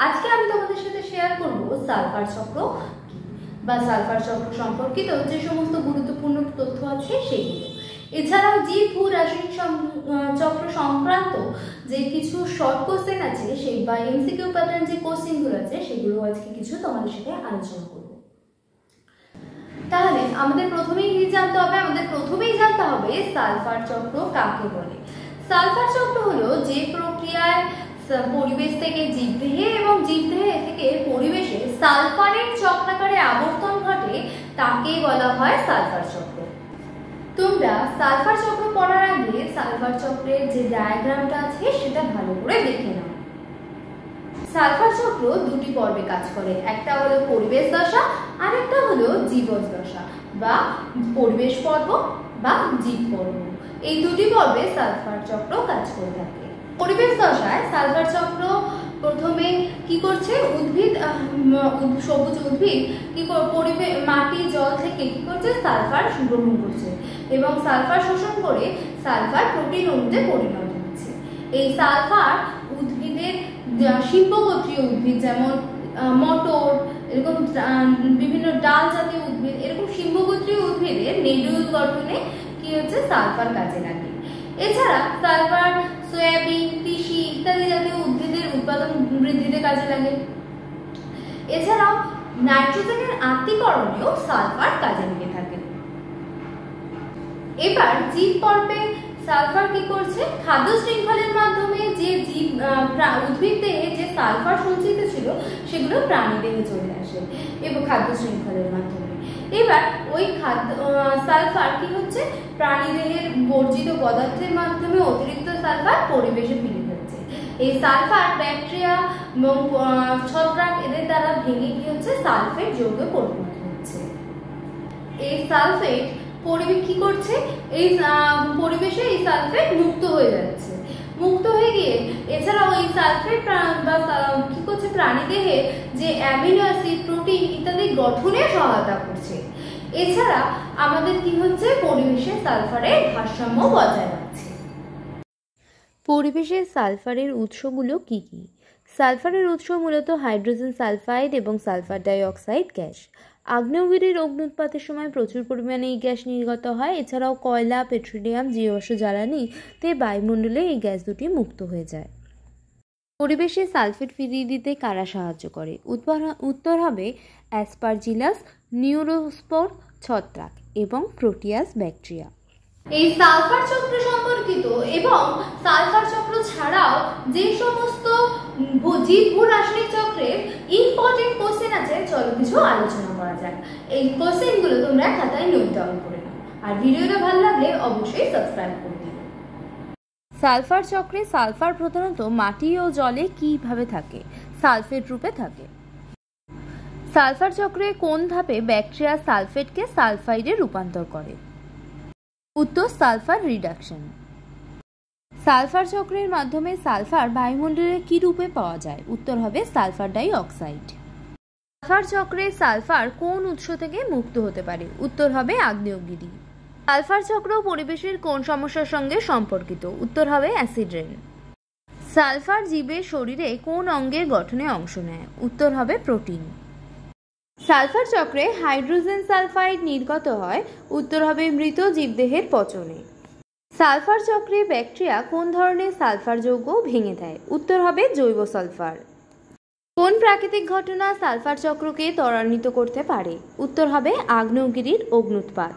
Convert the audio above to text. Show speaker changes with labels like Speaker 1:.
Speaker 1: আজকে আমি তোমাদের সাথে শেয়ার করব সালফার চক্র বা সালফার চক্র সম্পর্কিত যে সমস্ত গুরুত্বপূর্ণ তথ্য আছে সেগুলো। এছাড়াও জীব ভূ রাসায়নিক চক্র সংক্রান্ত যে কিছু শর্ট কোশ্চেন আছে সেই বা এমসিকিউ প্যাটার্ন যে কোশ্চেনগুলো আছে সেগুলো আজকে কিছু তোমাদের সাথে আলোচনা করব। তাহলে আমাদের প্রথমেই জানতে হবে সালফার চক্র কাকে বলে। সালফার চক্র হলো যে প্রক্রিয়ায় পরিবেশ থেকে জীবদেহে এবং জীবদেহে থেকে পরিবেশে সালফারের চক্রাকারে আবর্তন ঘটে তাকে বলা হয় সালফার চক্র। তোমরা সালফার চক্র পড়ার আগে সালফার চক্রের যে ডায়াগ্রামটা আছে সেটা ভালো করে দেখে নাও। সালফার চক্র দুটি পর্বে কাজ করে, একটা হলো পরিবেশ দশা আর একটা হলো জীবজ দশা বা পরিবেশ পর্ব বা জীব পর্ব। এই দুটি পর্বে সালফার চক্র কাজ করে থাকে। পরিবেশ দশায় সালফার চক্র প্রথমে কি করছে, সবুজ উদ্ভিদ কি পরিবেশ মাটি জল থেকে কি করছে সালফার গ্রহণ করছে এবং সালফার শোষণ করে সালফার প্রোটিন অণুতে পরিণত হচ্ছে। এই সালফার উদ্ভিদের শিল্পগোত্রীয় উদ্ভিদ যেমন মটর, এরকম বিভিন্ন ডাল জাতীয় উদ্ভিদ, এরকম শিল্পগোত্রীয় উদ্ভিদের নিউক্লিয় গঠনে কি হচ্ছে সালফার কাজে লাগে। এছাড়া সালফার সয়াবিন, তিসি ইত্যাদি জাতীয় উদ্ভিদের উৎপাদন বৃদ্ধিতে কাজে লাগে। এছাড়াও নাইট্রোজেনের আত্তীকরণেও সালফার কাজে লেগে থাকে। এবার জীব পর্বে সালফার কি করছে, খাদ্য শৃঙ্খলের মাধ্যমে যে জীব উদ্ভিদ দেহে যে সালফার সঞ্চিত ছিল সেগুলো প্রাণী দেহে চলে আসে এবং খাদ্য শৃঙ্খলের মাধ্যমে। এবার ওই সালফার কি হচ্ছে প্রাণী দেহের বর্জিত পদার্থের মাধ্যমে অতিরিক্ত সালফার পরিবেশে ফিরে যাচ্ছে। এই সালফার ব্যাকটেরিয়া এবং ছত্রাক এদের দ্বারা ভেঙে কি হচ্ছে সালফেট যৌগে পরিণত হচ্ছে। এই সালফেট পরিবেশ কি করছে, এই পরিবেশে এই সালফেট মুক্ত হয়ে যাচ্ছে। মুক্ত হয়ে গিয়ে এছাড়াও এই সালফেট বা কি করছে প্রাণীদেহে যে অ্যামিনো অ্যাসিড, প্রোটিন ইত্যাদি গঠনে সহায়তা করছে। এছাড়া আমাদের কি হচ্ছে পরিবেশে সালফারের ভারসাম্য বজায় রাখছে।
Speaker 2: পরিবেশে সালফারের উৎসগুলো কি কি? সালফারের উৎস মূলত হাইড্রোজেন সালফাইড এবং সালফার ডাই অক্সাইড গ্যাস। আগ্নেয়গিরির অগ্নুৎপাতের সময় প্রচুর পরিমাণে এই গ্যাস নির্গত হয়। এছাড়াও কয়লা, পেট্রোলিয়াম, জীবাশ্ম জ্বালানিতে বায়ুমণ্ডলে এই গ্যাস দুটি মুক্ত হয়ে যায়। পরিবেশে সালফেট ফিরিয়ে দিতে কারা সাহায্য করে? উত্তর হবে অ্যাসপারজিলাস, নিউরোস্পোর ছত্রাক এবং প্রোটিয়াস ব্যাকটেরিয়া।
Speaker 1: এই সালফার চক্র সম্পর্কিত এবং সালফার চক্র ছাড়াও যে সমস্ত জীব ভূ রাসায়নিক চক্রের ইম্পর্টেন্ট কোশ্চেন আছে চলো কিছু আলোচনা করা যাক। এই কোশ্চেনগুলো তোমরা খাতায় নোট ডাউন করে নাও আর ভিডিওটা ভালো লাগলে অবশ্যই সাবস্ক্রাইব করে দিও।
Speaker 2: সালফার চক্রে সালফার প্রধানত মাটি ও জলে কিভাবে থাকে? সালফেট রূপে থাকে। সালফার চক্রে কোন ধাপে ব্যাকটেরিয়া সালফেটকে সালফাইডে রূপান্তর করে? উত্তর সালফার রিডাকশন। সালফার চক্রের মাধ্যমে সালফার বায়ুমণ্ডলে কি রূপে পাওয়া যায়? উত্তর হবে সালফার ডাই অক্সাইড। সালফার চক্রে সালফার কোন উৎস থেকে মুক্ত হতে পারে? উত্তর হবে আগ্নেয়গিরি। সালফার চক্র পরিবেশের কোন সমস্যার সঙ্গে সম্পর্কিত? উত্তর হবে অ্যাসিড রেন। সালফার জীবের শরীরে কোন অঙ্গের গঠনে অংশ নেয়? উত্তর হবে প্রোটিন। সালফার চক্রে হাইড্রোজেন সালফাইড নির্গত হয়। উত্তর হবে মৃত জীবদেহের পচনে। সালফার চক্রে ব্যাকটেরিয়া কোন ধরনের সালফার যৌগ ভেঙে দেয়? উত্তর হবে জৈব সালফার। কোন প্রাকৃতিক ঘটনা সালফার চক্রকে ত্বরান্বিত করতে পারে? উত্তর হবে আগ্নেয়গিরির অগ্নুৎপাত।